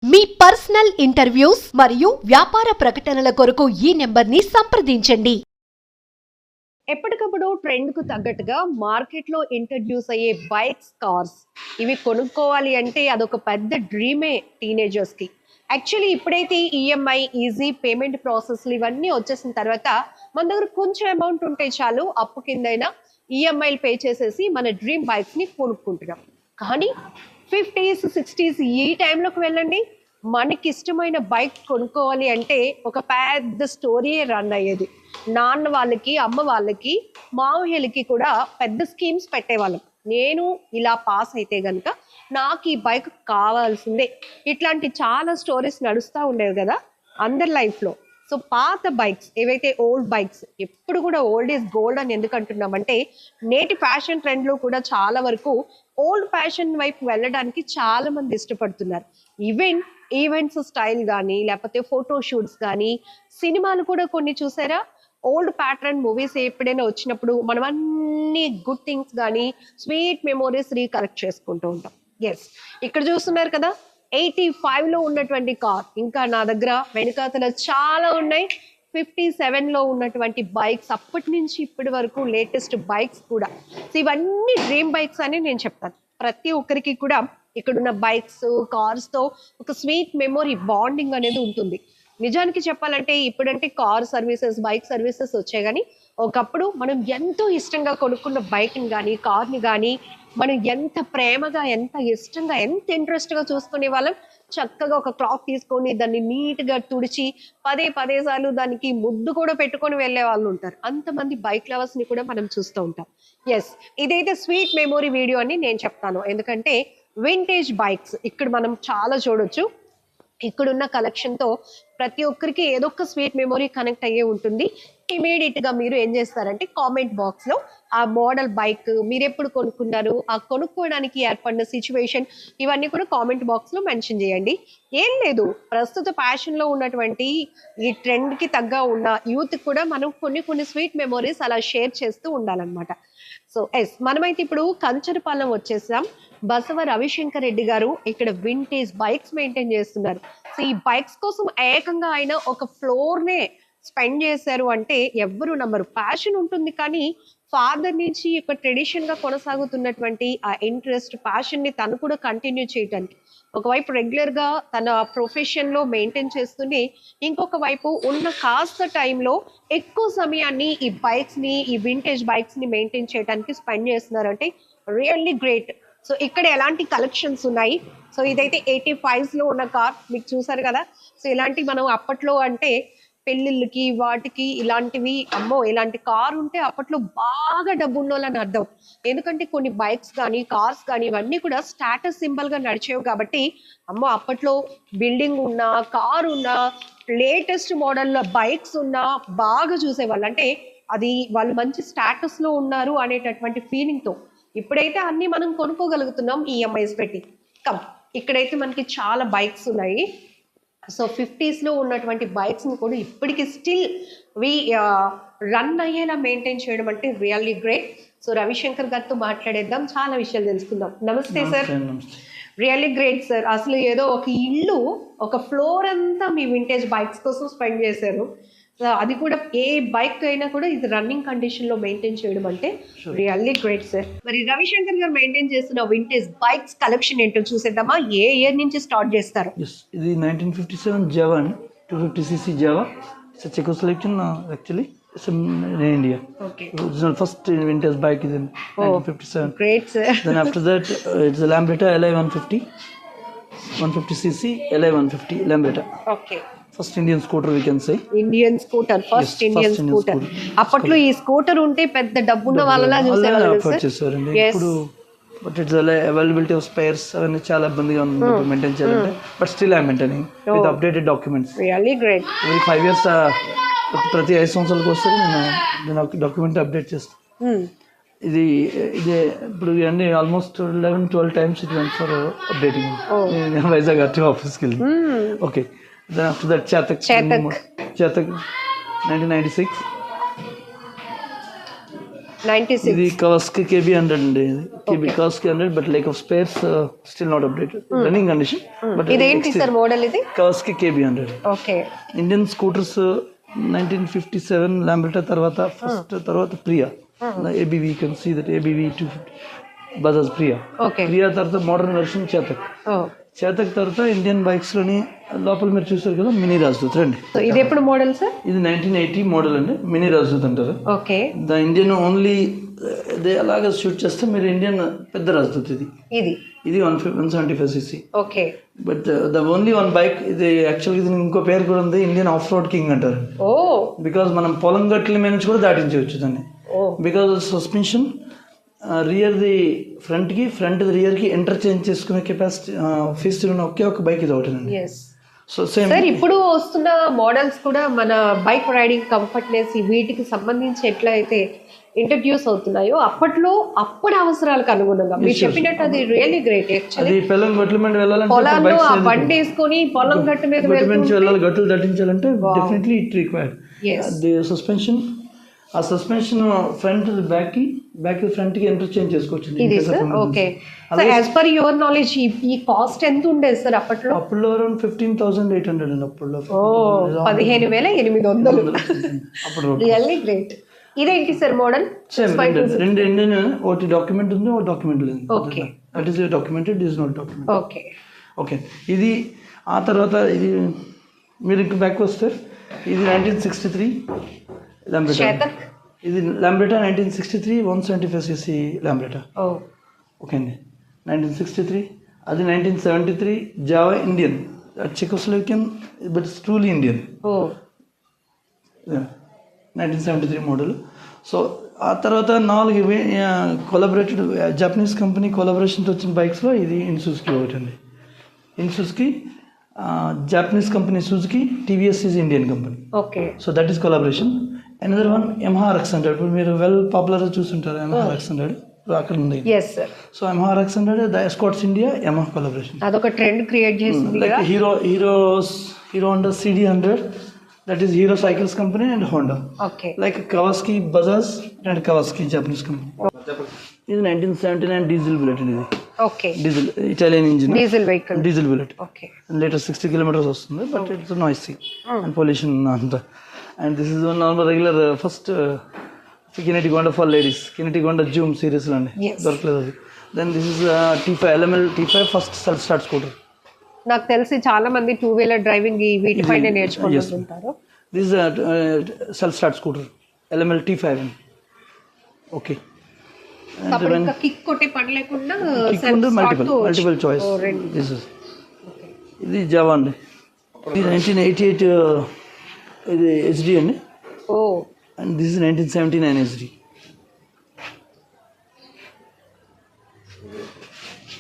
మీ personal interviews మరియు వ్యాపార ప్రకటనల కొరకు ఈ నెంబర్ని సంప్రదించండి. ఎప్పటికప్పుడు ట్రెండ్కు తగ్గట్టుగా మార్కెట్లో ఇంట్రడ్యూస్ అయ్యే బైక్స్, కార్స్ ఇవి కొనుక్కోవాలి అంటే అదొక పెద్ద డ్రీమే టీనేజర్స్కి. యాక్చువల్లీ ఇప్పుడైతే ఈఎంఐ, ఈజీ పేమెంట్ ప్రాసెస్లు ఇవన్నీ వచ్చేసిన తర్వాత మన దగ్గర కొంచెం అమౌంట్ ఉంటే చాలు, అప్పు కిందైనా ఈఎంఐలు పే చేసేసి మన డ్రీమ్ బైక్స్ని కొనుక్కుంటున్నాం. కానీ 50s, 60s ఈ టైంలోకి వెళ్ళండి, మనకి ఇష్టమైన బైక్ కొనుక్కోవాలి అంటే ఒక పెద్ద స్టోరీయే రన్ అయ్యేది. నాన్న వాళ్ళకి, అమ్మ వాళ్ళకి, మామయ్యలకి కూడా పెద్ద స్కీమ్స్ పెట్టేవాళ్ళం. నేను ఇలా పాస్ అయితే కనుక నాకు ఈ బైక్ కావాల్సిందే. ఇట్లాంటి చాలా స్టోరీస్ నడుస్తూ ఉండేవి కదా అందరి లైఫ్లో. సో పాత బైక్స్ ఏవైతే ఓల్డ్ బైక్స్, ఎప్పుడు కూడా ఓల్డ్ ఈజ్ గోల్డ్ అని ఎందుకు అంటున్నామంటే నేటి ఫ్యాషన్ ట్రెండ్లో కూడా చాలా వరకు ఓల్డ్ ఫ్యాషన్ వైపు వెళ్ళడానికి చాలా మంది ఇష్టపడుతున్నారు. ఈవెంట్స్ స్టైల్ కానీ, లేకపోతే ఫోటో షూట్స్ కానీ, సినిమాలు కూడా కొన్ని చూసారా, ఓల్డ్ ప్యాటర్న్ మూవీస్ ఎప్పుడైనా వచ్చినప్పుడు మనం అన్ని గుడ్ థింగ్స్ కానీ స్వీట్ మెమోరీస్ రీకలెక్ట్ చేసుకుంటూ ఉంటాం. ఎస్, ఇక్కడ చూస్తున్నారు కదా 85లో ఉన్నటువంటి కార్, ఇంకా నా దగ్గర వెనుకాతల చాలా ఉన్నాయి. 57లో ఉన్నటువంటి బైక్స్, అప్పటి నుంచి ఇప్పటి వరకు లేటెస్ట్ బైక్స్ కూడా. సో ఇవన్నీ డ్రీమ్ బైక్స్ అని నేను చెప్తాను. ప్రతి ఒక్కరికి కూడా ఇక్కడున్న బైక్స్, కార్స్తో ఒక స్వీట్ మెమొరీ, బాండింగ్ అనేది ఉంటుంది. నిజానికి చెప్పాలంటే ఇప్పుడంటే కార్ సర్వీసెస్, బైక్ సర్వీసెస్ వచ్చాయి, కానీ ఒకప్పుడు మనం ఎంతో ఇష్టంగా కొనుక్కున్న బైక్ని కానీ, కార్ని కానీ మనం ఎంత ప్రేమగా, ఎంత ఇష్టంగా, ఎంత ఇంట్రెస్ట్గా చూసుకునే వాళ్ళం. చక్కగా ఒక క్లాత్ తీసుకొని దాన్ని నీట్గా తుడిచి పదే సార్లు దానికి ముద్దు కూడా పెట్టుకొని వెళ్ళే వాళ్ళు ఉంటారు. అంతమంది బైక్ లవర్స్ని కూడా మనం చూస్తూ ఉంటాం. ఎస్, ఇదైతే స్వీట్ మెమొరీ వీడియో అని నేను చెప్తాను. ఎందుకంటే వింటేజ్ బైక్స్ ఇక్కడ మనం చాలా చూడొచ్చు. ఇక్కడున్న కలెక్షన్తో ప్రతి ఒక్కరికి ఏదో ఒక స్వీట్ మెమొరీ కనెక్ట్ అయ్యే ఉంటుంది. ఇమీడియట్గా మీరు ఏం చేస్తారంటే కామెంట్ బాక్స్లో ఆ మోడల్ బైక్ మీరు ఎప్పుడు కొనుక్కున్నారు, ఆ కొనుక్కోవడానికి ఏర్పడిన సిచ్యువేషన్, ఇవన్నీ కూడా కామెంట్ బాక్స్లో మెన్షన్ చేయండి. ఏం లేదు, ప్రస్తుత ఫ్యాషన్లో ఉన్నటువంటి ఈ ట్రెండ్కి తగ్గ ఉన్న యూత్ కూడా మనం కొన్ని స్వీట్ మెమొరీస్ అలా షేర్ చేస్తూ ఉండాలన్నమాట. సో ఎస్, మనమైతే ఇప్పుడు కంచరపాలెం వచ్చేసాం. బసవ రవిశంకర్ రెడ్డి గారు ఇక్కడ వింటేజ్ బైక్స్ మెయింటైన్ చేస్తున్నారు. సో ఈ బైక్స్ కోసం ఏకంగా ఆయన ఒక ఫ్లోర్నే స్పెండ్ చేశారు అంటే ఎవ్వరు నమ్మరు. ప్యాషన్ ఉంటుంది, కానీ ఫాదర్ నుంచి ఒక ట్రెడిషన్గా కొనసాగుతున్నటువంటి ఆ ఇంట్రెస్ట్, ప్యాషన్ని తను కూడా కంటిన్యూ చేయడానికి ఒకవైపు రెగ్యులర్గా తన ప్రొఫెషన్లో మెయింటైన్ చేస్తూనే, ఇంకొక వైపు ఉన్న కాస్త టైంలో ఎక్కువ సమయాన్ని ఈ బైక్స్ని, ఈ వింటేజ్ బైక్స్ని మెయింటైన్ చేయడానికి స్పెండ్ చేస్తున్నారంటే రియల్లీ గ్రేట్. సో ఇక్కడ ఎలాంటి కలెక్షన్స్ ఉన్నాయి. సో ఇదైతే 85లో ఉన్న కార్ మీకు చూసారు కదా. సో ఇలాంటి మనం అప్పట్లో అంటే పెళ్ళిళ్ళకి వాటికి ఇలాంటివి, అమ్మో ఇలాంటి కార్ ఉంటే అప్పట్లో బాగా డబ్బు ఉన్నోళ్ళని అర్థం. ఎందుకంటే కొన్ని బైక్స్ కానీ, కార్స్ కానీ ఇవన్నీ కూడా స్టాటస్ సింబల్గా నడిచేవి కాబట్టి అమ్మో అప్పట్లో బిల్డింగ్ ఉన్నా, కార్ ఉన్నా, లేటెస్ట్ మోడల్ బైక్స్ ఉన్నా బాగా చూసేవాళ్ళు. అంటే అది వాళ్ళు మంచి స్టాటస్లో ఉన్నారు అనేటటువంటి ఫీలింగ్తో. ఇప్పుడైతే అన్నీ మనం కొనుక్కోగలుగుతున్నాం ఈఎంఐస్ పెట్టి. ఇక్కడైతే మనకి చాలా బైక్స్ ఉన్నాయి. సో 50స్లో ఉన్నటువంటి బైక్స్ని కూడా ఇప్పటికీ స్టిల్ రన్ అయ్యేలా మెయింటైన్ చేయడం అంటే రియల్లీ గ్రేట్. సో రవిశంకర్ గారితో మాట్లాడేద్దాం, చాలా విషయాలు తెలుసుకుందాం. నమస్తే సార్. Really great sir. అసలు ఏదో ఒక ఇల్లు, ఒక ఫ్లోర్ అంతా మీ వింటేజ్ బైక్స్ కోసం స్పెండ్ చేశారు. అది కూడా ఏ బైక్ అయినా కూడా ఇది రన్నింగ్ కండిషన్ లో మెయింటైన్ చేయడం అంటే రియల్లీ గ్రేట్ సార్. మరి రవిశంకర్ గారు మెయింటైన్ చేస్తున్న వింటేజ్ బైక్స్ కలెక్షన్ ఏంటో చూసేద్దామా? ఏ ఇయర్ నుంచి స్టార్ట్ చేస్తారు? ఇది 1957 Java 250cc Java. It's a Czechoslovakian actually. It's in India. Okay. Original first vintage bike is in 1957. Great sir. Then after that it's a Lambretta LI 150, 150cc LI 150 Lambretta. Okay. First Indian scooter we can say. Indian scooter, first Indian scooter. అప్పట్లో ఈ scooter ఉంటే పెద్ద డబ్బున్న వాళ్ళలా చూసేవాళ్ళు. ఇప్పుడు but it's availability of spares అవన్నీ చాలా ఇబ్బందిగా ఉంది మెయింటైన్ చేయాలంటే. But still I maintaining with updated documents. Really great. Every 5 years ప్రతి 5 సంవత్సరాలకు వస్తే నేను డాక్యుమెంట్ అప్డేట్ చేస్తాను. ఇదే ఇప్పుడు అన్ని almost 11-12 times it went for updating. నేను వైజాగ్ ఆర్టీ ఆఫీస్కి వెళ్ళి. Okay. Then after that Chetak 1996. 96. ఇది కవాస్కి KB100 అండి. Kawasaki 100 but lack of spares still not updated, running condition. But ఇదేంటి సార్ మోడల్ ఇది? Kawasaki KB100. Okay. Indian scooters 1957 Lambretta తర్వాత first, తర్వాత Priya ABV, you can see that ABV 250 Bajaj Priya. Okay. Priya తర్వాత modern version Chetak. Chetak తర్వాత Indian bikes లోని లోపల మీరు చూసారు కదా మినీ రాజ్దూత్ రండి. ఇది ఎప్పుడు మోడల్ సార్? ఇది 1980 మోడల్ అండి, మినీ రాజ్దూత్ అంటారు. Okay. The Indian only they అలాగా షూట్ చేస్తే మీరు ఇండియన్ పెద్ద రాజ్దూత్. ఇది 175cc. Okay. But the only one bike ఇది. యాక్చువల్గా ఇది ఇంకో పేరు కూడా ఉంది, ఇండియన్ ఆఫ్ రోడ్ కింగ్ అంటారు. బికాస్ మనం పొలం గట్ల మీద నుంచి కూడా దాటించవచ్చు దాన్ని. బికాస్ సస్పెన్షన్ రియర్ ది ఫ్రంట్కి, ఫ్రంట్ రియర్కి ఇంటర్చేంజ్ చేసుకునే కెపాసిటీ ఫీచర్ ఉన్న ఒకే ఒక బైక్ ఇది ఒకటేనండి. సో సేమ్ సార్ ఇప్పుడు వస్తున్న మోడల్స్ కూడా మన బైక్ రైడింగ్ కంఫర్ట్నెస్ వీటికి సంబంధించి ఎట్లా అయితే ఇంట్రడ్యూస్ అవుతున్నాయో అప్పటి అవసరాలకు అనుగుణంగా మీరు చెప్పినట్టు అది రియల్లీ గ్రేట్. అది పొలం గట్ల మీద వెళ్ళాలంటే పొలాల్లో ఆ బండి వేసుకొని పొలం గట్టు మీద వెళ్ళాలి, గట్టులు దాటించాలంటే definitely it required the suspension. ఆ సస్పెన్షన్ ఫ్రంట్ బ్యాక్ ఫ్రంట్ కి ఇంటర్చేంజ్ చేసుకోవచ్చు. Okay. So as per your knowledge ఈ కాస్ట్ ఎంత ఉండేది సార్ అప్పట్లో? అప్పుడు అరౌండ్ 15,800 అండి. అప్పుడు 15,800. అప్పుడు రియల్లీ గ్రేట్. ఇదేంటి సార్ మోడల్? రెండు ఒకటి డాక్యుమెంట్ ఉంది, ఒక డాక్యుమెంట్ లేదు. Okay. That is documented, it is not document. Okay. Okay. ఇది ఆ తర్వాత ఇది మీరు ఇంకా బ్యాక్ వస్తే ఇది 1963 లాంబ్రెటా. ఇది లాంబ్రెటా 1963 175cc లాంబ్రెటా. ఓకే అండి. 1963. అది 1973 Jawa Indian, Czechoslovakian but truly Indian. 1973 model. So ఆ తర్వాత 4 కొలాబరేటెడ్ జపనీస్ కంపెనీ కొలాబరేషన్తో వచ్చిన బైక్స్లో ఇది ఇన్సుజుకి ఒకటి అండి. ఇన్సుజుకి Japanese company Suzuki, TVS is Indian company. Okay. So that is collaboration. Another one Yamaha RX100. ఇప్పుడు మీరు వెల్ పాపులర్ చూస్తుంటారు Yamaha RX100 అక్కడ ఉంది. Yes sir. So Yamaha RX100 the Escorts India Yamaha collaboration. అదొక ట్రెండ్ క్రియేట్ చేసింది కదా. Like Hero Honda CD100, that is Hero Cycles company and Honda. Okay. Like Kawasaki Bajaj and Kawasaki Japanese company. ఇది 1979 diesel bullet ఇది. Okay. Diesel Italian engine diesel vehicle, diesel bullet. Okay. Litre 60 kilometers వస్తుంది, but it's noisy and pollution అంతా. And this is one normal regular first Kinetic Honda for ladies, Kinetic Honda zoom సిరీస్లో అండి, దొరకలేదు అది. Then this is T5 LML T5 first self start scooter. నాకు తెలిసి చాలా మంది 2-wheeler డ్రైవింగ్ వీటిపైన నేర్చుకుంటుంటారు. This self start scooter LML T5 అండి. ఓకే. కిక్ కొట్టే పని లేకుండా మల్టిపుల్ చాయిస్. ఇది జావా అండి. ఇది 1988 ఇది HD అండి. And this is 1979 HD.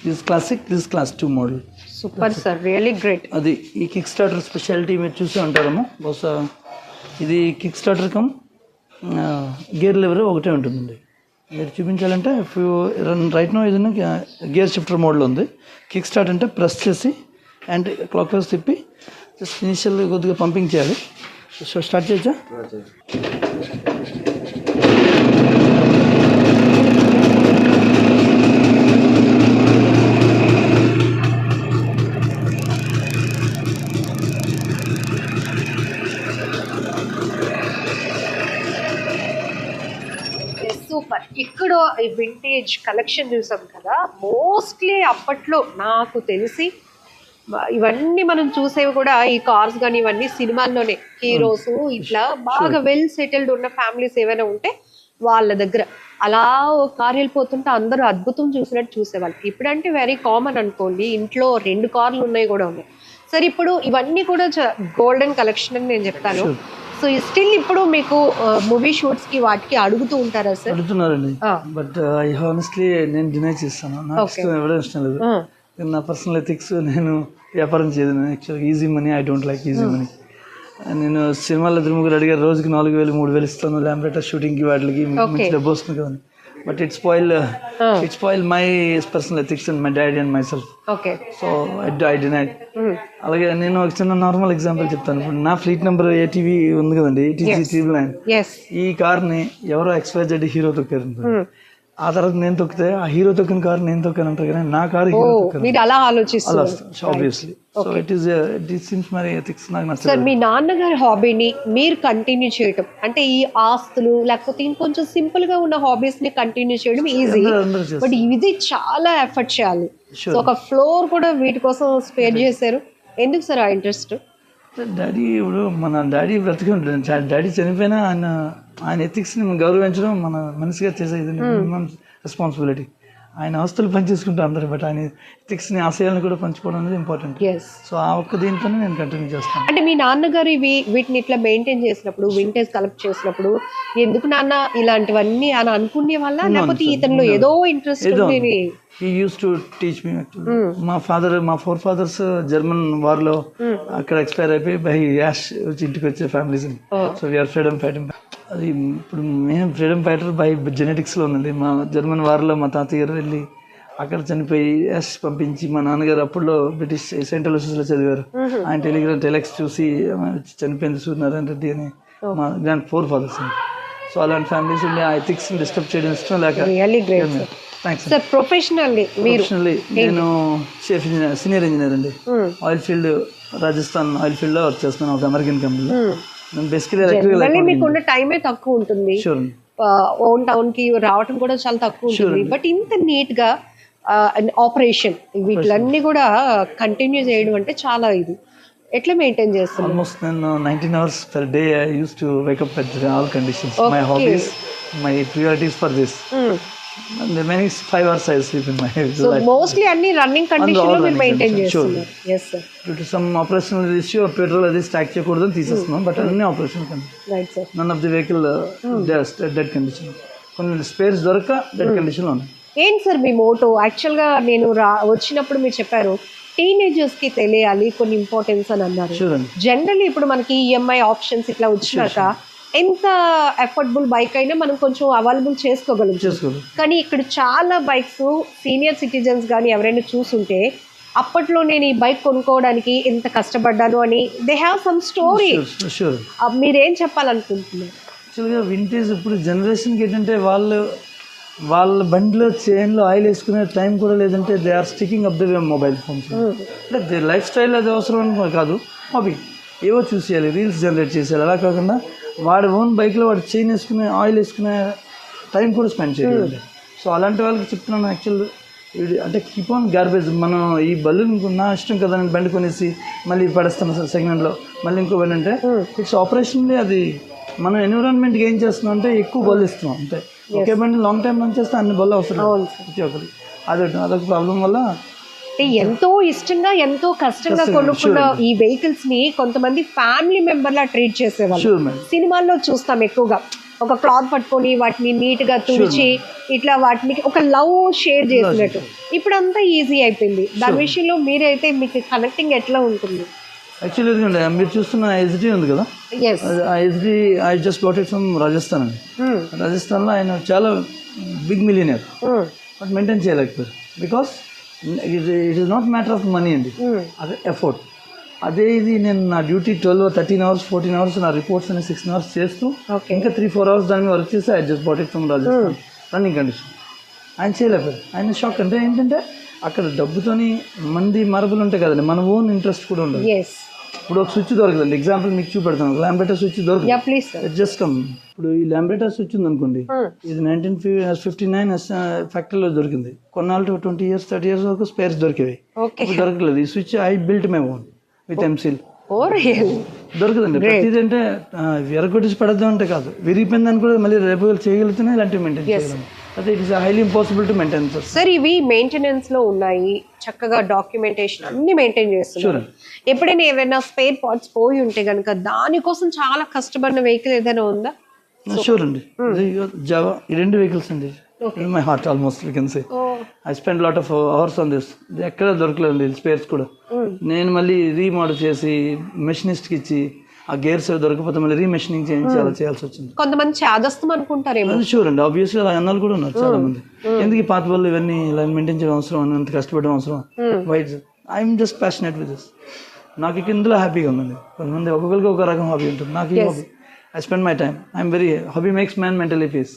This classic, this class 2 model. Super sir, really great. అది ఈ కిక్ స్టార్టర్ స్పెషాలిటీ మీరు చూసే ఉంటారమ్మా బహుశా. ఇది kick starter come gear lever ఒకటే ఉంటుందండి. మీరు చూపించాలంటే రైట్ నో ఏదైనా గేర్ షిఫ్టర్ మోడ్లో ఉంది. కిక్ స్టార్ట్ అంటే ప్రెస్ చేసి అండ్ క్లాక్ వైజ్ తిప్పి జస్ట్ ఇనిషియల్ కొద్దిగా పంపింగ్ చేయాలి. సో స్టార్ట్ చేయొచ్చా? సూపర్. ఇక్కడ వింటేజ్ కలెక్షన్ చూసాం కదా, మోస్ట్లీ అప్పట్లో నాకు తెలిసి ఇవన్నీ మనం చూసేవి కూడా ఈ కార్స్ కానీ ఇవన్నీ సినిమాల్లోనే. హీరోస్ ఇట్లా బాగా వెల్ సెటిల్డ్ ఉన్న ఫ్యామిలీస్ ఏమైనా ఉంటే వాళ్ళ దగ్గర అలా కార్ వెళ్ళిపోతుంటే అందరూ అద్భుతం చూసినట్టు చూసేవాళ్ళు. ఇప్పుడంటే వెరీ కామన్ అనుకోండి, ఇంట్లో 2 కార్లు ఉన్నాయి కూడా ఉన్నాయి. సరే, ఇప్పుడు ఇవన్నీ కూడా గోల్డెన్ కలెక్షన్ అని నేను చెప్తాను. సో స్టిల్ ఇప్పుడు మీకు మూవీ షూట్స్ కి వాటికి అడుగుతూ ఉంటారా సార్? అడుగుతున్నారండి, బట్ ఐ హానెస్ట్లీ నేను డినై చేస్తాను. నాకు ఎవడో ఇష్టం లేదు. నా పర్సనల్ ఎథిక్స్, నేను వ్యాపారం చేయదు. యాక్చువల్గా easy money, I don't like easy money. నేను సినిమాలో 3 అడిగారు, రోజుకి 4,000 3,000 ఇస్తాను ల్యాంబ్రెటా షూటింగ్కి వాటికి, మంచి డబ్బు వస్తుంది కదా. But it spoil my personal ethics and my daddy and my self. Okay. So I denied. అలాగే నేను ఒక చిన్న నార్మల్ ఎగ్జాంపుల్ చెప్తాను. ఇప్పుడు నా ఫ్లీట్ నెంబర్ ఏటీవీ ఉంది కదండి, ATC 999. ఈ కార్ని ఎవరో XYZ హీరో తొక్కారు. ఆ తర్వాత నేను తొక్కితే ఆ హీరో తొక్కిన కారు నేను తొక్కాను అంటారు, కానీ నా కారు హీరో తొక్కాను. మీరు అలా ఆలోచిస్తారు obviously. So it seems my ethics నాకు నచ్చదు. సార్, మీ నాన్నగారి హాబీని మీరు కంటిన్యూ చేయటం అంటే ఈ ఆస్తులు లేకపోతే ఇంకొంచెం సింపుల్ గా ఉన్న హాబీస్ ని కంటిన్యూ చేయడం ఈజీ, బట్ ఇది చాలా ఎఫర్ట్ చేయాలి. సో ఒక ఫ్లోర్ కూడా వీటి కోసం స్పేర్ చేశారు. ఎందుకు సార్ ఆ ఇంట్రెస్ట్? డాడీ ఇప్పుడు మన డాడీ బ్రతికి ఉంటుంది. డాడీ చనిపోయినా ఆయన ఎథిక్స్ని గౌరవించడం మన మనసుగా చేసేది రెస్పాన్సిబిలిటీ. ఆయన ఆస్తులు పనిచేసుకుంటాం అందరూ, బట్ ఆయన ఎథిక్స్ని ఆశయాలను కూడా పంచుకోవడం అనేది ఇంపార్టెంట్. సో ఆ ఒక్క దీంతోనే నేను కంటిన్యూ చేస్తాను. అంటే మీ నాన్నగారు వీటిని ఇట్లా మెయింటైన్ చేసినప్పుడు, వింటేజ్ కలెక్ట్ చేసినప్పుడు, ఎందుకు నాన్న ఇలాంటివన్నీ అని అనుకునే వల్ల, లేకపోతే ఇతనిలో ఏదో ఇంట్రెస్ట్ ఉంది? He used to teach me actually. మా ఫోర్ ఫాదర్స్ జర్మన్ వార్ లో అక్కడ ఎక్స్పైర్ అయిపోయి బై యాష్ వచ్చి ఇంటికి వచ్చే families. So we are freedom fighting. అది ఇప్పుడు మేము ఫ్రీడమ్ ఫైటర్ బై జెనెటిక్స్ లో ఉన్నది. మా జర్మన్ వార్ లో మా తాతయ్య గారు వెళ్ళి అక్కడ చనిపోయి యాష్ పంపించి, మా నాన్నగారు అప్పుడులో బ్రిటిష్ సెయింట్ అలోషియస్ లో చదివారు. ఆయన టెలెక్స్ చూసి చనిపోయింది సూర్యనారాయణ రెడ్డి అని మా గ్రాండ్ ఫోర్ ఫాదర్స్. సో అలాంటి ఫ్యామిలీస్ ఉండి ఆ ఎథిక్స్ డిస్టర్బ్ చేయడం ఇష్టం లేక. సార్, ప్రొఫెషనల్లీ నేను చీఫ్ ఇంజనీర్, సీనియర్ ఇంజనీర్ అండి. Oil field, Rajasthan oil field లో వర్క్ చేస్తున్నాను ఒక అమెరికన్ కంపెనీలో. నేను బేసికలీ మీకున్న టైమే తక్కువ ఉంటుంది, ఓన్ టౌన్ కి రావటం కూడా చాలా తక్కువ ఉంటుంది, బట్ ఇంత నీట్ గా ఆపరేషన్ వీటిలన్నీ కూడా కంటిన్యూ చేయడం అంటే చాలా ఇది ఎట్లా మెయింటైన్ చేస్తాను? ఆల్మోస్ట్ నేను 19 hours per day I used to wake up at all conditions. My hobbies, my priorities for this. And the remaining 5 hours I sleep in my life. So mostly అన్ని running condition లో మీరు maintain చేస్తున్నారు. Yes sir. Due to some operational issue, petrol అది stock చేయకూడదని తీసేస్తున్నాం, but అన్ని operation condition. Right sir. None of the vehicle dead condition. కొన్ని spares దొరక dead condition లో ఉన్నాయి. ఏంటి సార్ మీ మోటో? యాక్చువల్గా నేను వచ్చినప్పుడు మీరు చెప్పారు టీనేజర్స్ కి తెలియాలి కొన్ని ఇంపార్టెన్స్ అని అన్నారు. జనరల్లీ ఇప్పుడు మనకి ఈఎంఐ ఆప్షన్స్ ఇట్లా వచ్చినాక ఎంత అఫోర్డబుల్ బైక్ అయినా మనం కొంచెం అవైలబుల్ చేసుకోగలం, కానీ ఇక్కడ చాలా బైక్స్ సీనియర్ సిటిజన్స్ కానీ ఎవరైనా చూసుంటే అప్పట్లో నేను ఈ బైక్ కొనుక్కోవడానికి ఎంత కష్టపడ్డాను అని దే హ్యావ్ సమ్ స్టోరీ. మీరేం చెప్పాలనుకుంటున్నారు? యాక్చువల్గా వింటేజ్ ఇప్పుడు జనరేషన్కి ఏంటంటే వాళ్ళ బండిలో చైన్లో ఆయిల్ వేసుకునే టైం కూడా లేదంటే they are sticking up the mobile phones. అంటే లైఫ్ స్టైల్ అది అవసరం కాదు, హాబీ ఏవో చూసేయాలి, రీల్స్ జనరేట్ చేసేయాలి. అలా కాకుండా వాడి ఓన్ బైక్లో వాడు చైన్ వేసుకునే ఆయిల్ వేసుకునే టైం కూడా స్పెండ్ చేయాలి. సో అలాంటి వాళ్ళకి చెప్తున్నాను యాక్చువల్ అంటే కీప్ ఆన్ గార్బేజ్. మనం ఈ బల్లు నా ఇష్టం కదా నేను బండి కొనేసి మళ్ళీ పడేస్తాను సెకండ్ హ్యాండ్లో, మళ్ళీ ఇంకో బండి అంటే ఇట్స్ ఆపరేషన్లీ అది మనం ఎన్విరాన్మెంట్కి ఏం చేస్తున్నాం అంటే ఎక్కువ బళ్ళు ఇస్తున్నాం అంతే. ఒకే బండి లాంగ్ టైం రన్ చేస్తే అన్ని బళ్ళు అవసరం ప్రతి ఒక్కరు. అదొక ప్రాబ్లం వల్ల ఎంతో ఇష్టంగా ఎంతో కష్టంగా కొనుక్కున్న ఈ వెహికల్స్ ని కొంతమంది ఫ్యామిలీ మెంబర్ లా ట్రీట్ చేసేవాళ్ళు. సినిమాల్లో చూస్తాం ఎక్కువగా, ఒక క్లాత్ పట్టుకొని వాటిని నీట్ గా తుడిచి ఇట్లా వాటిని ఒక లవ్ షేర్ చేసినట్టు. ఇప్పుడు అంతా ఈజీ అయిపోయింది. దాని విషయంలో మీరైతే మీకు కనెక్టింగ్ ఎట్లా ఉంటుంది? యాక్చువల్లీ ఎందుకంటే మీరు చూస్తున్న ఎస్డి ఉంది కదా, ఆ SD I just got it from Rajasthan అండి. రాజస్థాన్లో ఆయన చాలా బిగ్ మిలియనర్, బట్ మెయింటైన్ చేయలేకపోయారు because it is not matter of money అండి, అదే ఎఫర్ట్. అదే ఇది నేను నా డ్యూటీ 12 or 13 hours 14 hours నా రిపోర్ట్స్ అనే 16 hours చేస్తూ ఇంకా 3-4 hours దాని మీద వర్క్ చేస్తే I just bought it from Rajasthan running condition. ఆయన చేయలేకపోయారు. ఆయన షాక్ అంటే ఏంటంటే అక్కడ డబ్బుతోని మంది మరబులు ఉంటాయి కదండి, మన ఓన్ ఇంట్రెస్ట్ కూడా ఉండదు. ఇప్పుడు ఒక స్విచ్ దొరకదండి, ఎగ్జాంపుల్ మీకు చూపెడతాను. ల్యాంబ్రేటర్ స్విచ్ దొరకదు, జస్ట్ కమ్. ఇప్పుడు ఈ ల్యాంబ్రేటర్ స్విచ్ ఉంది అనుకోండి, ఇది 1959 ఫ్యాక్టరీలో దొరికింది. కొన్నాళ్ళు 20 years 30 years వరకు స్పేర్స్ దొరికేవి, దొరకలేదు. ఈ switch I built my own with M Seal. దొరకదండి. ప్రతిదీ అంటే ఎరగొట్టిసి పడద్దాం అంటే కాదు, విరిగిపోయిందని కూడా మళ్ళీ రేపు చేయగలిగితేనే ఇలాంటివి మెయింటైన్ చేయగలం. అదే it is highly impossible to maintain. Sir ఇవి మెయింటెనెన్స్ లో ఉన్నాయి, చక్కగా డాక్యుమెంటేషన్ అన్ని మెయింటైన్ చేస్తున్నారు. ఎప్పుడైనా ఏమైనా స్పేర్ పార్ట్స్ పోయి ఉంటే కనుక దానికోసం చాలా కష్టపడిన వెహికల్ ఏదైనా ఉందా? షూర్ అండి. జావా ఈ 2 vehicles అండి my heart almost you can say. I spend lot of hours on this. ఎక్కడ దొరకలేదు స్పేర్స్ కూడా. నేను మళ్ళీ రీమోడల్ చేసి మెషినిస్ట్కి ఇచ్చి ఆ గేర్స్ దొరకపోతే మళ్ళీ రీమెషినింగ్ చేయించి అలా చేయాల్సి వచ్చింది. కొంతమంది చాదస్తం అనుకుంటారేమో. షూర్ అండి, ఆబ్వియస్లీ అలా అన్నాలు కూడా ఉన్నారు చాలా మంది. ఎందుకు ఈ పాత వాళ్ళు ఇవన్నీ ఇలా మెయింటైన్ చేయడం అవసరం అని, అంత కష్టపడడం అవసరం? White I'm just passionate with this. నాకు ఇక ఇందులో హ్యాపీగా ఉందండి. కొంతమంది ఒక్కొక్కరికి ఒక రకం హాబీ ఉంటుంది. నాకు ఈ hobby, I spend my time, I'm very hobby makes man mentally peace.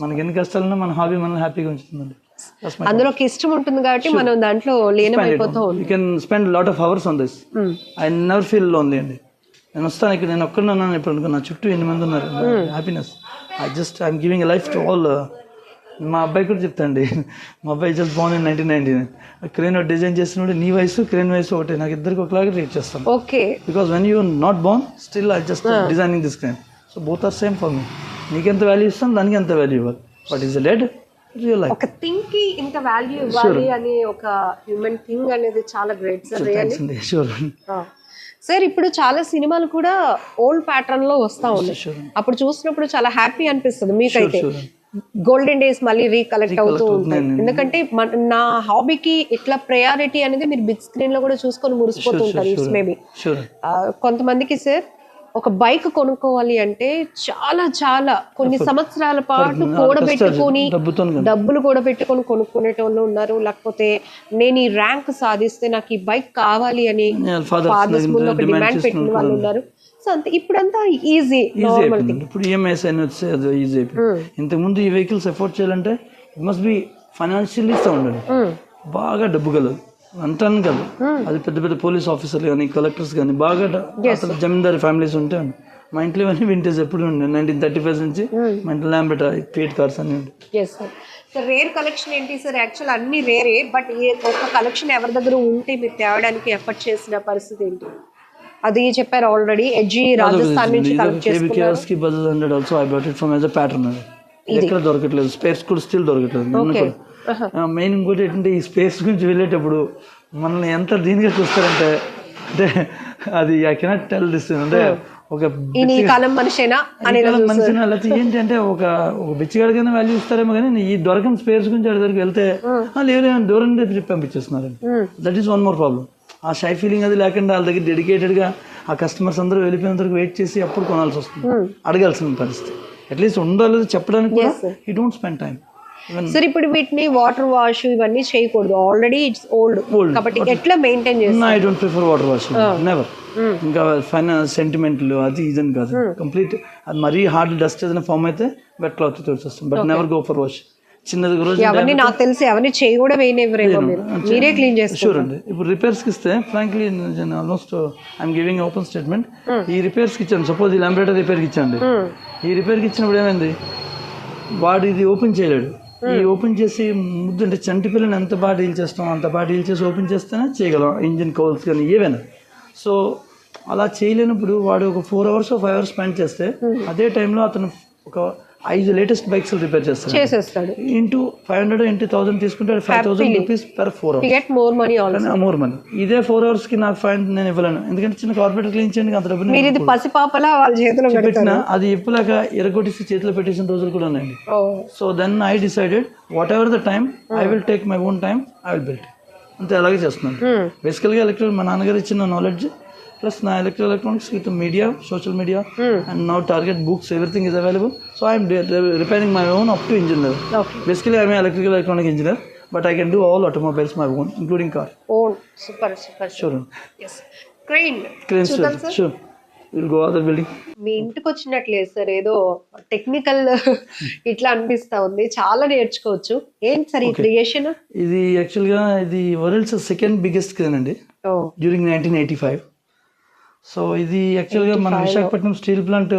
మనకి ఎన్ని కష్టాలున్నా మన హాబీ మనల్ని హ్యాపీగా ఉంచుతుందండి. అందులోకి ఇష్టం ఉంటుంది కాబట్టి మనం దాంట్లో లీనమైపోతూ ఉంటాం. You can spend lot of hours on this. I never feel lonely అండి. నేను వస్తాను ఇక్కడ, నేను ఒక్కడున్నాను ఇప్పుడు అనుకున్నా, చుట్టూ 8 మంది ఉన్నారు. Happiness. I'm giving a life to all. మా అబ్బాయి కూడా చెప్తాండి, మా అబ్బాయి just Born in 1999. Crane design చేసినప్పుడు నీ వయసు క్రేన్ వయసు ఒకటే, నాకు ఇద్దరికి ఒకలాగా ట్రీట్ చేస్తాను. Okay, because when you not born still I just designing this crane. So both are same for me. నీకెంత వాల్యూ ఇస్తాను, దానికి ఎంత వాల్యూ ఇవ్వాలి. But is dead real life. ఒక థింగ్ కి ఇంత వాల్యూ ఇవ్వాలి అనే ఒక హ్యూమన్ థింగ్ అనేది చాలా great sir. Really sure sir. ఇప్పుడు చాలా సినిమాలు కూడా ఓల్డ్ ప్యాటర్న్ లో వస్తా ఉన్నాయి. అప్పుడు చూసినప్పుడు చాలా హ్యాపీ అనిపిస్తుంది మీకైతే. గోల్డెన్ డేస్ మళ్ళీ రీకలెక్ట్ అవుతూ ఉంటాయి. ఎందుకంటే నా హాబీకి ఇట్లా ప్రయారిటీ అనేది మీరు బిగ్ స్క్రీన్ లో కూడా చూసుకొని మురిసిపోతూ ఉంటారు. ఇట్స్ మేబీ కొంతమందికి సార్ ఒక బైక్ కొనుక్కోవాలి అంటే చాలా చాలా కొన్ని సంవత్సరాల పాటు కూడబెట్టుకొని డబ్బులు కూడా పెట్టుకొని కొనుక్కునేటోళ్ళు ఉన్నారు. లేకపోతే నేను ఈ ర్యాంక్ సాధిస్తే నాకు ఈ బైక్ కావాలి అని ఫాదర్స్ ముందు ఒక డిమాండ్ పెట్టిన వాళ్ళు ఉన్నారు. సో అంతే, ఇప్పుడంతా ఈజీ నార్మల్ థింగ్. ఇప్పుడు ఈఎంఐస్ అని వచ్చే అది ఈజీ అయిపోయింది. ఇంతకుముందు ఈ వెహికల్స్ ఎఫోర్డ్ చేయాలంటే it must be financially sound అండి, బాగా డబ్బు కలదు అంటాను కదా. అది పెద్ద పెద్ద పోలీస్ ఆఫీసర్లు కానీ కలెక్టర్స్ కానీ బాగా జమీందారీ ఫ్యామిలీస్ ఉంటే అండి. మా ఇంట్లో ఇవన్నీ వింటేజ్ ఎప్పుడు ఉండే 1935 నుంచి మా ఇంట్లో ల్యాంబెట్ ఫీట్ కార్స్ అన్ని ఉంటాయి. రేర్ కలెక్షన్ ఏంటి సార్? యాక్చువల్ అన్ని రేరే, బట్ ఒక కలెక్షన్ ఎవరి దగ్గర ఉంటే మీరు తేవడానికి ఎఫర్ట్ చేసిన పరిస్థితి ఏంటి? అది చెప్పారు ఆల్రెడీ. ఎడ్జీ రాజస్థాన్ నుంచి కలెక్ట్ చేసుకున్నారు. కి Bajaj 100 also I bought it from as a pattern. ఎక్కడ దొరకట్లేదు, స్పేర్స్ కూడా స్టిల్ దొరకట్లేదు. మెయిన్ ఇంకోటి ఏంటంటే ఈ స్పేస్ గురించి వెళ్ళేటప్పుడు మనల్ని ఎంత దీనిగా చూస్తారంటే, అంటే అది ఐ కెనాట్ టెల్ దిస్. అంటే ఒక మనిషినా లేకపోతే ఏంటి అంటే ఒక బిచ్చిగాడికైనా వాల్యూ ఇస్తారేమో కానీ ఈ దొరకని స్పేస్ గురించి అడి దగ్గరికి వెళ్తే లేదు దూరం ట్రిప్ పంపించేస్తున్నారండి. That is one more problem. ఆ షై ఫీలింగ్ అది లేకుండా వాళ్ళ దగ్గర డెడికేటెడ్గా ఆ కస్టమర్స్ అందరూ వెళ్ళిపోయిన వరకు వెయిట్ చేసి అప్పుడు కొనాల్సి వస్తుంది. అడగాల్సిన పరిస్థితి అట్లీస్ట్ ఉండాలి చెప్పడానికి you don't spend time. Sir ఇప్పుడు వీటిని వాటర్ వాష్ ఇవన్నీ చేయకూడదు, ఆల్రెడీ ఇట్స్ ఓల్డ్ కాబట్టి ఎట్లా మెయింటైన్ చేస్తారు? I don't prefer water wash, never. ఇంకా ఫైనాన్స్ సెంటిమెంట్లు అది ఇదని కాదు, కంప్లీట్ అది మరీ హార్డ్ డస్ట్ ఏదైనా ఫామ్ అయితే వెట్ క్లాత్ తోడుస్తాం. But never go for wash. చిన్నది రోజు అవన్నీ నాకు తెలిసి అవన్నీ చేయి కూడా వేయనివ్వరేమో, మీరే క్లీన్ చేస్తారు. షూర్ అండి. ఇప్పుడు రిపేర్స్కి ఇస్తే frankly almost I'm giving open statement. ఈ రిపేర్స్కి ఇచ్చాను, సపోజ్ ఈ లాంబరేటర్ రిపేర్కి ఇచ్చాండి. ఈ రిపేర్కి ఇచ్చినప్పుడు ఏమైంది, వాడు ఇది ఓపెన్ చేయలేడు. ఈ ఓపెన్ చేసి ముద్దు అంటే చంటి పిల్లని ఎంత బాగా డీల్ చేస్తాం అంత బాగా డీల్ చేసి ఓపెన్ చేస్తేనే చేయగలం, ఇంజిన్ కౌల్స్ కానీ ఏవైనా. సో అలా చేయలేనప్పుడు వాడు ఒక 4 hours 5 hours స్పెండ్ చేస్తే అదే టైంలో అతను ఒక 5 లేటెస్ట్ బైక్స్ రిపేర్ చేస్తాడు. ఇంటూ 500 into 1000 తీసుకుంటే 5000 rupees per 4 hours. More money. ఇదే 4 hours కి నాకు ఫైన్ నేను ఇవ్వలేను, ఎందుకంటే చిన్న కార్పొరేటర్ క్లీన్ చేయండి అంత డబ్బు పెట్టినా అది ఇప్పలేక ఎరగొట్టేసి చేతిలో పెట్టేసిన రోజులు కూడా ఉన్నాయండి. So then I decided whatever the time I will take my own time, I will build. అంతే అలాగే చేస్తున్నాను. బేసికల్గా ఎలక్ట్రికల్ మా నాన్నగారు ఇచ్చిన knowledge plus now electronics with media, social media, and now target books, everything is available. So I am repairing my own up to engine level. Basically I am an electrical electronic engineer, but I can do all automobiles my own, including car. Super. Sure. Yes. Crane sure. We'll go other building. మీ ఇంటికి వచ్చినట్లేదు sir, ఏదో technical ఇట్లా అనిపిస్తా ఉంది, చాలా నేర్చుకోవచ్చు. ఏంటి sir ఈ creation? ఇది యాక్చువల్గా ఇది వరల్డ్స్ సెకండ్ బిగ్గెస్ట్ క్రేన్ అండి, డ్యూరింగ్ 1985. సో ఇది యాక్చువల్గా మన Visakhapatnam steel plant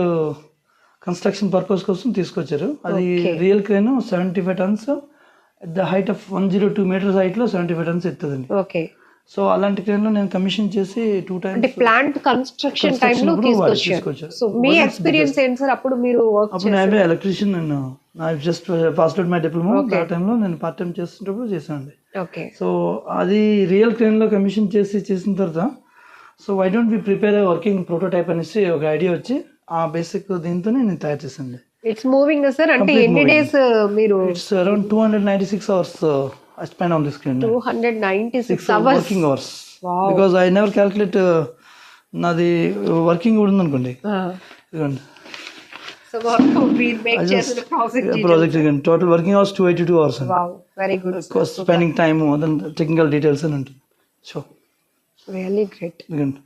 construction purpose కోసం తీసుకొచ్చారు. అది real crane 75 tons at the height of 102 meters height లో 75 tons ఎత్తుందండి. ఓకే. సో అలాంటి క్రేన్ లో నేను కమిషన్ చేసి 2 times అంటే ప్లాంట్ కన్స్ట్రక్షన్ టైం లో తీసుకొచ్చారు. సో మీ ఎక్స్పీరియన్స్ ఏంటి సార్? అప్పుడు మీరు వర్క్ చేశారు? అప్పుడు నేను ఎలక్ట్రీషియన్, నేను just passed out my diploma. ఆ టైంలో నేను పార్ట్ టైం చేస్తున్నప్పుడు చేశానండి. ఓకే. సో అది రియల్ క్రేన్ లో కమిషన్ చేసిన తర్వాత so why don't be prepare working prototype అనేసి ఒక ఐడియా వచ్చి ఆ బేసిక్ దీంతో నేను తయారు చేశాను. It's moving sir. అంటే ఎన్ని డేస్ మీరు? It's around 296 hours I spent on this screen. 296 hours working hours. Wow. Because I never calculate నాది వర్కింగ్ కూడా ఉందనుకోండి, ఇదిగోండి సో మీరు మేక్ చేసిన project total working hours 282 hours అండి. Wow, very good, spending time technical details అని ఉంటుంది. So really great. ఇదిగోండి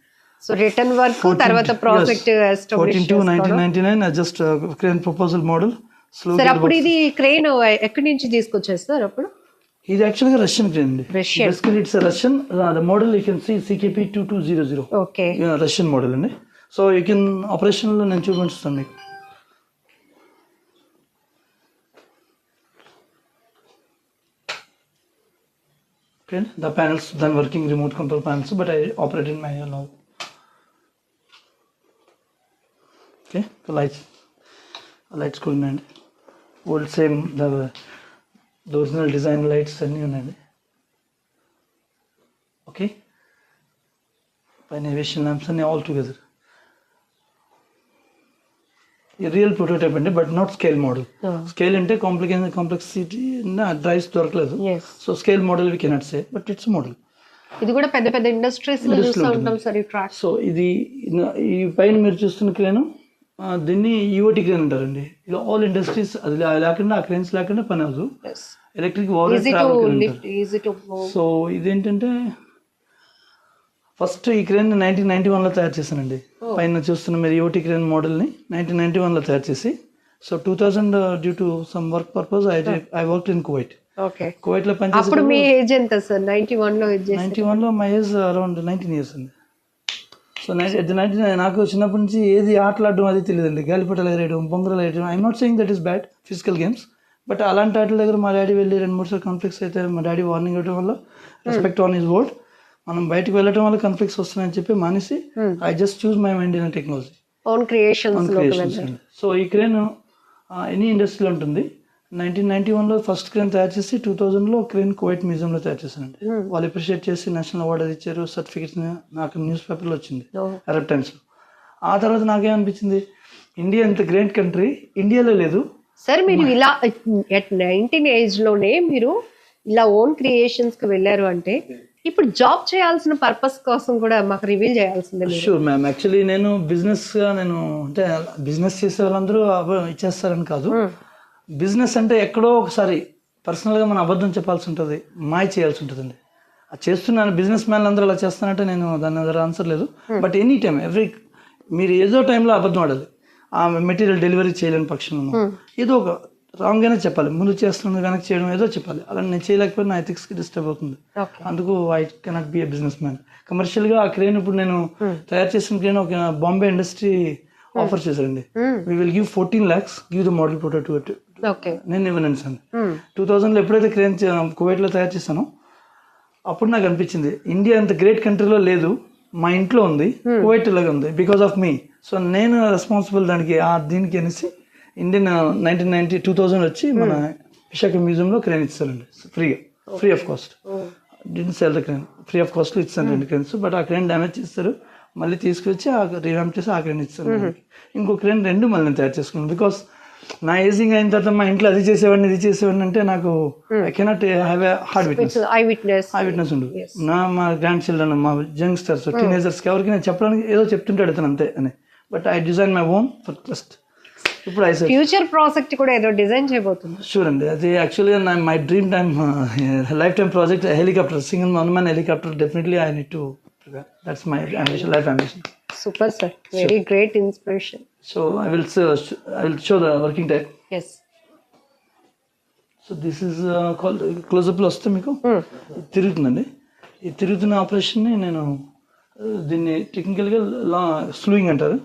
సో రిటర్న్ వర్క్ తర్వాత project 14/2/1999 just crane proposal model slow. Sir అప్పుడు ఇది క్రెయిన్ ఎక్కడి నుంచి తీసుకొచ్చారు సార్ అప్పుడు? ఇది యాక్చువల్గా రష్యన్ క్రేన్ అండి. Russian. Basically it's Russian model. You can see CKP 2200 okay, Russian model అండి. సో యూ కెన్ ఆపరేషన్లో నేను చూపించుతాను మీకు. Okay, the panels then working remote control panels, but I operate in manual now. Okay, the lights going on. Old same the original design lights and unandi. Okay, by navigation lamps and all together. A real prototype అండి, but not scale model. Scale అంటే complexity drives దొరకలేదు. So scale model we cannot say, but it's model. ఇది కూడా పెద్ద పెద్ద industries లో చూస్తూ ఉంటాం సార్ ఈ ట్రాక్. సో ఇది ఈ పైన మీరు చూస్తున్న క్రేన్, దీన్ని EOT క్రేన్ అంటారండి. ఇలా ఆల్ ఇండస్ట్రీస్ అది లేకుండా ఆ క్రేన్స్ లేకుండా పని అవ్వదు. ఎలక్ట్రిక్ సో ఇదేంటంటే ఫస్ట్ ఈ క్రేన్ 1991లో తయారు చేశానండి. పైన చూస్తున్న మీరు EOT క్రేన్ మోడల్ని 1991లో తయారు చేసి, so 2000 due to some work purpose I work in Kuwait. కువైట్లో పనిచేసి. అప్పుడు మీ ఏజ్ ఎంత సార్ 91లో? 91లో మై ఏజ్ అరౌండ్ 19 years అండి. సో 19 నాకు చిన్నప్పటి నుంచి ఏది ఆటలాడడం అది తెలియదండి. గాలిపటాలు ఎగరేయడం, బొంగరాలు ఎగరేయడం. I'm not saying that is bad physical games, but అలాంటి ఆటల దగ్గర మా డాడీ వెళ్ళి 2-3 సార్లు కాన్ఫ్లిక్ట్స్ అయితే మా డాడీ వార్నింగ్ ఇవ్వడం వల్ల రెస్పెక్ట్ ఆన్ హిస్ వర్డ్, మనం బయటకు వెళ్ళడం వల్ల కాన్ఫ్లిక్ట్స్ వస్తున్నాయని చెప్పి మానేసి I just choose my mind in technology, own creations. So ఈ క్రేన్ ఎనీ ఇండస్ట్రీలో ఉంటుంది. 1991లో ఫస్ట్ క్రేన్ తయారు చేసి 2000లో క్రేన్ కువైట్ మ్యూజియంలో తయారు చేశానండి. వాళ్ళు అప్రిషియేట్ చేసి నేషనల్ అవార్డు అది ఇచ్చారు, సర్టిఫికేట్స్ నాకు న్యూస్ పేపర్లో వచ్చింది, అరబ్ టైమ్స్లో. ఆ తర్వాత నాకేమనిపించింది, ఇండియా ఇంత గ్రేట్ కంట్రీ ఇండియాలో లేదు సార్. మీరు ఇలా ఎట్ 19 ఏజ్ లోనే మీరు ఇలా ఓన్ క్రియేషన్స్ కి వెళ్ళారు అంటే ఇప్పుడు జాబ్ చేయాల్సిన పర్పస్ కోసం కూడా మాకు రివీల్ చేయాల్సిందే. Sure ma'am. యాక్చువల్లీ నేను అంటే బిజినెస్ చేసే వాళ్ళందరూ ఇచ్చేస్తారని కాదు. బిజినెస్ అంటే ఎక్కడో ఒకసారి పర్సనల్గా మనం అబద్ధం చెప్పాల్సి ఉంటుంది, మాయ చేయాల్సి ఉంటుందండి. అది చేస్తున్నాను. బిజినెస్ మ్యాన్లు అందరూ అలా చేస్తానంటే నేను దాని దగ్గర ఆన్సర్ లేదు. బట్ ఎనీ టైం మీరు ఏదో టైంలో అబద్ధం ఆడాలి. ఆ మెటీరియల్ డెలివరీ చేయలేని పక్షంలో ఏదో ఒక రాంగ్గానే చెప్పాలి. ముందు చేస్తున్నది వెనక్కి చేయడం ఏదో చెప్పాలి. అలా నేను చేయలేకపోతే నా ఎథిక్స్కి డిస్టర్బ్ అవుతుంది. అందుకు I cannot be a business man. కమర్షియల్గా ఆ క్రేన్ ఇప్పుడు నేను తయారు చేసిన క్రేన్ ఒక బాంబే ఇండస్ట్రీ ఆఫర్ చేశారండి. We will give 14 lakhs, give the model prototype. నేను ఇవ్వనండి సార్. 2000లో ఎప్పుడైతే క్రేన్ కువైట్లో తయారు చేశానో అప్పుడు నాకు అనిపించింది ఇండియా అంత గ్రేట్ కంట్రీలో లేదు, మా ఇంట్లో ఉంది, కువైట్ లాగా ఉంది, బికాస్ ఆఫ్ మీ. సో నేను రెస్పాన్సిబుల్ దీనికి అనేసి ఇండియన్ 2000 వచ్చి మన విశాఖ మ్యూజియంలో క్రేన్ ఇచ్చారండి free of cost. Didn't cell the crane, free of కాస్ట్లో ఇచ్చాను 2 క్రేన్స్. బట్ ఆ క్రేన్ డ్యామేజ్ చేస్తారు, మళ్ళీ తీసుకొచ్చి రీవ్యాంప్ చేసి ఆ క్రేన్ ఇచ్చారు. ఇంకో క్రేన్ 2 మళ్ళీ నేను తయారు చేసుకున్నాను. బికాస్ నా ఏజింగ్ అయిన తర్వాత మా ఇంట్లో అది చేసేవాడిని ఇది చేసేవాడిని అంటే నాకు I cannot have a hard I witness ఉండదు. మా గ్రాండ్ చిల్డ్రన్, మా యంగ్స్టర్స్, టీనేజర్స్కి ఎవరికి నేను చెప్పడానికి ఏదో చెప్తుంటాడు అతను అంతే అని. But I design my own for trust. ఇప్పుడు ఫ్యూచర్ ప్రాజెక్ట్ కూడా ఏదో డిజైన్ చేయబోతుంది. షూర్ అండి. అది యాక్చువల్గా my dream time life time project helicopter, single one-man helicopter. Definitely I need to prepare. That's my ambition, life ambition. Super sir, very great inspiration. So I will show the working type. Yes. So this is called close-up లో వస్తే మీకు తిరుగుతుందండి. ఈ తిరుగుతున్న ఆపరేషన్ని నేను దీన్ని టెక్నికల్గా స్లూయింగ్ అంటారు.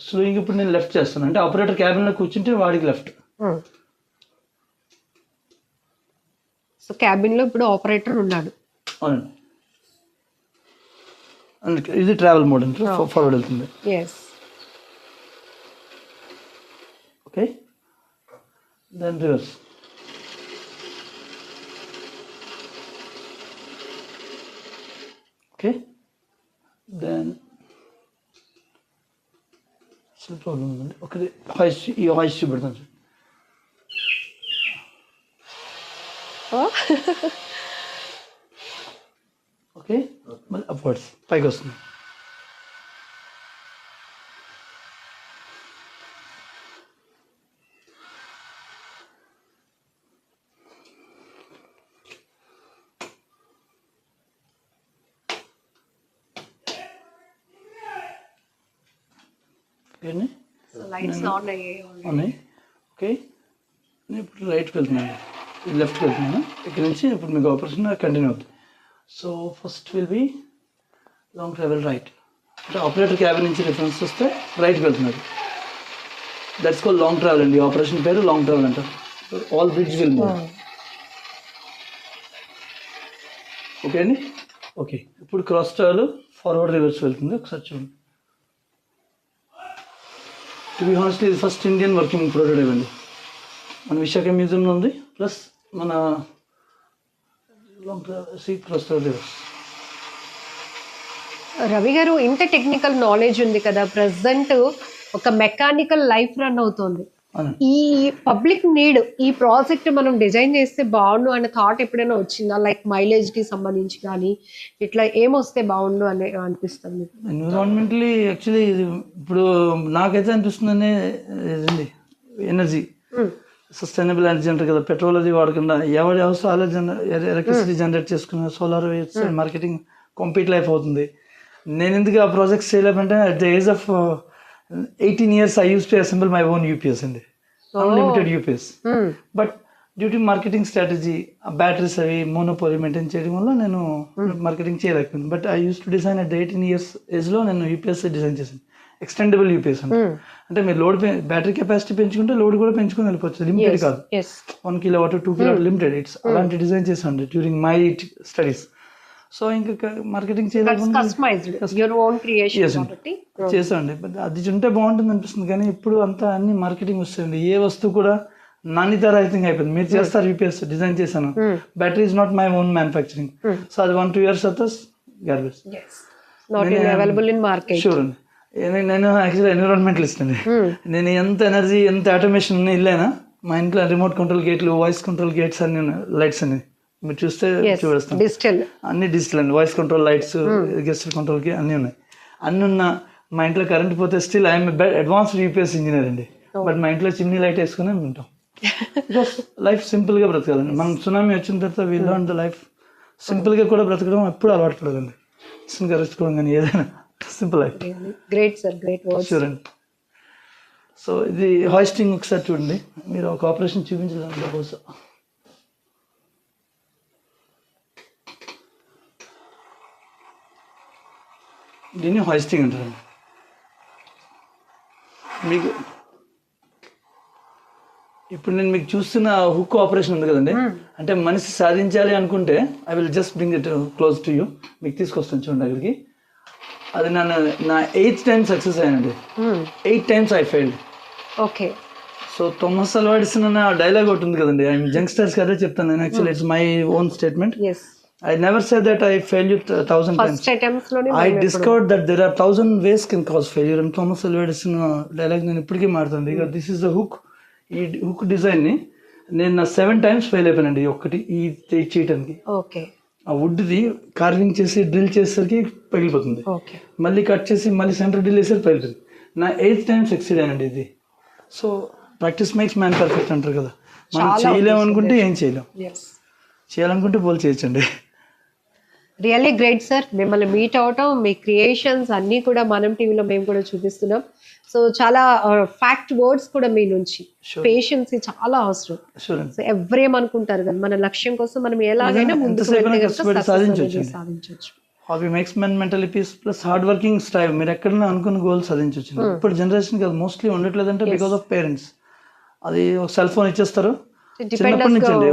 స్లూయింగ్ ఇప్పుడు నేను లెఫ్ట్ చేస్తాను, అంటే ఆపరేటర్ క్యాబిన్లో కూర్చుంటే వాడికి లెఫ్ట్. సో క్యాబిన్లో ఇప్పుడు ఆపరేటర్ ఉన్నాడు. అవునండి. ఇది ట్రావెల్ మోడ్ అంటే ఫార్వర్డ్ వెళ్తుంది. Okay, then reverse. Okay, then అసలు ప్రాబ్లం ఉందండి. ఒకటి ఈ హాయిస్ట్ చూపెడతాను. ఓకే, మళ్ళీ అప్వర్డ్స్ పైకి వస్తుంది. ఓకే అండి, లైట్స్ ఆన్ అయ్యాయి. ఉన్నాయి. ఓకే, నేను ఇప్పుడు రైట్కి వెళ్తున్నాను, లెఫ్ట్కి వెళ్తున్నాను. ఇక్కడ నుంచి ఇప్పుడు మీకు ఆపరేషన్ కంటిన్యూ అవుతుంది. So first will be long travel right, అంటే ఆపరేటర్ క్యాబిన్ నుంచి రిఫరెన్స్ వస్తే రైట్కి వెళ్తున్నారు. దట్స్ కాల్ లాంగ్ ట్రావెల్ అండి. ఆపరేషన్ పేరు లాంగ్ ట్రావెల్ అంటారు. All bridge will move. Okay అండి, ఓకే. ఇప్పుడు క్రాస్ ట్రావెల్ ఫార్వర్డ్ రివర్స్ వెళ్తుంది, ఒకసారి చూడండి. టు బి హానెస్ట్లీ ఇది ఫస్ట్ ఇండియన్ వర్కింగ్ ప్రోటోటైప్ అండి. మన విశాఖ మ్యూజియంలో ఉంది, ప్లస్ మన long travel cross travel reverse. Ravi గారు, ఇంత టెక్నికల్ నాలెడ్జ్ ఉంది కదా, ప్రెసెంట్ ఒక మెకానికల్ లైఫ్ రన్ అవుతోంది. ఈ పబ్లిక్ నీడ్, ఈ ప్రాజెక్ట్ మనం డిజైన్ చేస్తే బాగుండు అనే థాట్ ఎప్పుడైనా వచ్చిందా? లైక్ మైలేజ్ కి సంబంధించి కానీ ఇట్లా ఏమొస్తే బాగుండు అని అనిపిస్తుంది? ఎన్విరాన్మెంటలీ యాక్చువల్లీ ఇప్పుడు నాకైతే అనిపిస్తుందనే ఇదండి, ఎనర్జీ సస్టైనబుల్ ఎనర్జీ అంటారు కదా, పెట్రోల్ అది వాడకుండా ఎవరి అవసరాలు ఎలక్ట్రిసిటీ జనరేట్ చేసుకున్న సోలార్ మార్కెటింగ్ కంప్లీట్ లైఫ్ అవుతుంది. నేను ఎందుకు ఆ ప్రాజెక్ట్స్ చేయలేమంటే at the age of 18 years I used to assemble my own UPS అండి, unlimited UPS. But due to marketing strategy, batteries అవి మోనోపోలీ మెయింటైన్ చేయడం వల్ల నేను మార్కెటింగ్ చేయలేకపోయాను. But I use to design at 18 years ఏజ్లో నేను UPS design చేశాను. Extendable UPS అంటే మీరు లోడ్ బ్యాటరీ కెపాసిటీ పెంచుకుంటే లోడ్ కూడా పెంచుకొని వెళ్ళిపోవచ్చు, లిమిటెడ్ కాదు. 1 kilowatt 2 kilowatt లిమిటెడ్. ఇట్స్ అలాంటి డిజైన్ చేశాను డ్యూరింగ్ మై స్టడీస్. సో ఇంకా మార్కెటింగ్ చేసాండి. బట్ అది ఉంటే బాగుంటుంది అనిపిస్తుంది, కానీ ఇప్పుడు అంతా అన్ని మార్కెటింగ్ వస్తుంది. ఏ వస్తువు కూడా నాణ్యత రహితంగా అయిపోయింది. మీరు చేస్తారు UPS డిజైన్ చేశాను, battery is not my own manufacturing. So అది 1-2 years అవుతుంది గార్బేజ్. షూర్ అండి. నేను యాక్చువల్లీ ఎన్విరాన్మెంటలిస్ట్ అండి. నేను ఎంత ఎనర్జీ, ఎంత ఆటోమేషన్ ఇల్లైనా మా ఇంట్లో రిమోట్ కంట్రోల్ గేట్లు, వాయిస్ కంట్రోల్ గేట్స్ అన్ని ఉన్నాయి, లైట్స్ అన్ని మీరు చూస్తే చూడేస్తాం, అన్ని డిజిటల్ అండి. వాయిస్ కంట్రోల్ లైట్స్, గెస్ట్ కంట్రోల్కి అన్నీ ఉన్నాయి. అన్నీ ఉన్న మా ఇంట్లో కరెంట్ పోతే still I'm advanced UPS engineer అండి. బట్ మా ఇంట్లో చిమ్నీ లైట్ వేసుకుని ఉంటాం. లైఫ్ సింపుల్గా బ్రతకాలండి. మనం సునామీ వచ్చిన తర్వాత వీళ్ళు అంటే లైఫ్ సింపుల్గా కూడా బ్రతకడం ఎప్పుడు అలవాటు పడదండి. గా రెచ్చుకోవడం కానీ ఏదైనా simple life. Great sir, great. Sure అండి. సో ఇది హాయిస్టింగ్ ఒకసారి చూడండి. మీరు ఒక ఆపరేషన్ చూపించలేదు బహుశా. దీన్ని హాయిస్టింగ్ అంటారండి. మీకు ఇప్పుడు నేను మీకు చూస్తున్న హుక్ ఆపరేషన్ ఉంది కదండి, అంటే మనిషి సాధించాలి అనుకుంటే I will just bring it close to you. మీకు తీసుకొస్తాను చూడండి దగ్గరికి. అది నా 8th time సక్సెస్ అయ్యానండి. 8 times I failed. Okay. So Thomas Alva Edison అన్న డైలాగ్ ఒకటి ఉంది కదండి, ఐ యంగ్స్టర్స్కి అదే చెప్తాను నేను. Actually it's my own statement. I never said that I failed 1,000 times. I discovered that there are 1,000 ways can cause failure. And Thomas Alva Edison dialogue నేను ఇప్పటికీ మాట్లాడుతాను. because this is the hook. ఈ hook డిజైన్ని నేను 7 times fail అయిపోయానండి. ఒకటి ఈ చేయటానికి. ఓకే. ఆ వుడ్ది కార్వింగ్ చేసి డ్రిల్ చేసేసరికి పగిలిపోతుంది. మళ్ళీ కట్ చేసి మళ్ళీ సెంటర్ డ్రిల్ వేసేసరికి పగిలిపోతుంది. నా 8th time సక్సీడ్ అయ్యానండి ఇది. So practice makes man perfect అంటారు కదా. మనం చేయలేము అనుకుంటే ఏం చేయలేం, చేయాలనుకుంటే పోల్ చేయొచ్చండి. Really great sir. మిమ్మల్ని మీట్ అవటం, మీ క్రియేషన్స్ అన్నీ కూడా మనం టీవీలో మేము కూడా చూపిస్తున్నాం. సో చాలా ఫ్యాక్ట్ వర్డ్స్ కూడా మీ నుంచి, పేషెన్స్ చాలా అవసరం. సో ఎవరేమనుకుంటారు కదా, మన లక్ష్యం కోసం మనం ఎలాగైనా ముందుకు సాధించవచ్చు. Hobby makes men mentally peace plus hard working strive. మీరు ఎక్కడైనా అనుకున్న గోల్ సాధించవచ్చు. ఇప్పుడు జనరేషన్ అది మోస్ట్లీ ఉండట్లేదంటే బికాస్ ఆఫ్ పేరెంట్స్. అది ఒక సెల్ ఫోన్ ఇచ్చేస్తారు చిన్నప్పటి నుంచి అండి.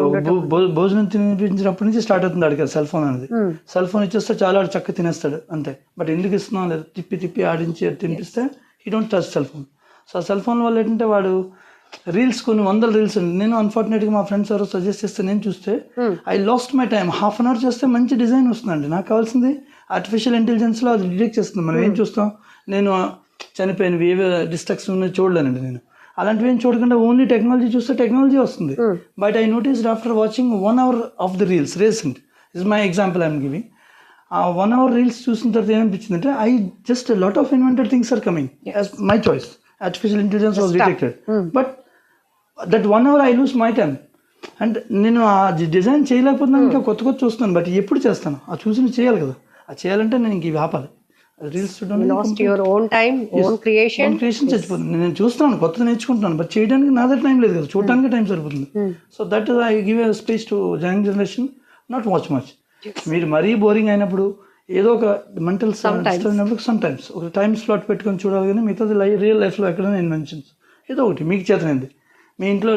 భోజనం తినిపించినప్పటి నుంచి స్టార్ట్ అవుతుంది అడిగారు సెల్ ఫోన్ అనేది. సెల్ ఫోన్ ఇచ్చేస్తే చాలా చక్కగా తినేస్తాడు అంతే. బట్ ఎందుకు ఇస్తున్నాం లేదు, తిప్పి ఆడించి తినిపిస్తే he don't touch cell phone. So ఆ సెల్ ఫోన్ వల్ల ఏంటంటే వాడు రీల్స్, కొన్ని 100 రీల్స్ అండి. నేను అన్ఫార్చునేట్గా మా ఫ్రెండ్స్ ఎవరో సజెస్ట్ చేస్తే నేను చూస్తే I lost my time. ½ an hour చేస్తే మంచి డిజైన్ వస్తుందండి. నాకు కావాల్సింది ఆర్టిఫిషియల్ ఇంటెలిజెన్స్లో అది డిటెక్ట్ చేస్తుంది. మనం ఏం చూస్తాం, నేను చనిపోయినవి ఏవే డిస్ట్రక్షన్ ఉన్నాయి చూడలేనండి నేను. అలాంటివి ఏం చూడకుండా ఓన్లీ టెక్నాలజీ చూస్తే టెక్నాలజీ వస్తుంది. But I noticed after watching 1 hour of the reels recent is my example I'm giving. ఆ 1 hour రీల్స్ చూసిన తర్వాత ఏమనిపించింది అంటే I just lot of invented things are coming as my choice. Artificial intelligence was detected. But that 1 hour I lose my time. And నేను ఆ design చేయలేకపోతున్నాను, ఇంకా కొత్త చూస్తున్నాను. బట్ ఎప్పుడు చేస్తాను, ఆ చూసి చేయాలి కదా. అది చేయాలంటే నేను ఇంక ఇవి ఆపాలి. Reels lost your own time own creation creation చచ్చిపోతుంది. నేను చూస్తున్నాను, కొత్తది నేర్చుకుంటున్నాను, బట్ చేయడానికి నా దగ్గర టైం లేదు కదా, చూడడానికి టైం సరిపోతుంది. So that I give a space to young generation, not watch much. మీరు మరీ బోరింగ్ అయినప్పుడు ఏదో ఒక మెంటల్ అయినప్పుడు సమ్ టైమ్స్ ఒక టైం స్లాట్ పెట్టుకొని చూడాలి, కానీ మిగతాది రియల్ లైఫ్లో ఎక్కడైనా ఇన్వెన్షన్స్ ఏదో ఒకటి మీకు చేతనైంది మీ ఇంట్లో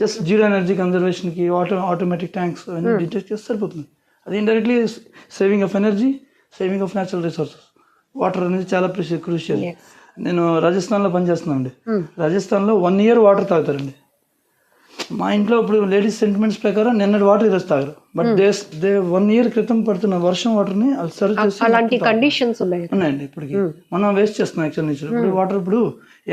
జస్ట్ జీరో ఎనర్జీ కన్జర్వేషన్కి ఆటోమేటిక్ ట్యాంక్స్ అవన్నీ డిటెక్ట్ చేస్తే సరిపోతుంది. అది indirectly saving of energy, saving of natural resources. Water అనేది చాలా క్రూషియల్. నేను రాజస్థాన్లో పనిచేస్తున్నాను అండి. రాజస్థాన్లో 1 year వాటర్ తాగుతారండి. మా ఇంట్లో ఇప్పుడు లేడీస్ సెంటిమెంట్స్ ప్రకారం నిన్నటి వాటర్ ఈరోజు తాగరు, బట్ దే 1 year క్రితం పడుతున్న వర్షం వాటర్ని సర్వ్ చేసి అలాంటి కండిషన్స్ ఉన్నాయండి. ఇప్పటికి మనం వేస్ట్ చేస్తున్నాం యాక్చువల్ నేచర్. ఇప్పుడు వాటర్ ఇప్పుడు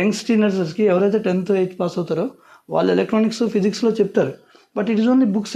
యంగ్స్ టీనేజర్స్కి ఎవరైతే 10th 8th పాస్ అవుతారో వాళ్ళు ఎలక్ట్రానిక్స్ ఫిజిక్స్లో చెప్తారు, but it is only books.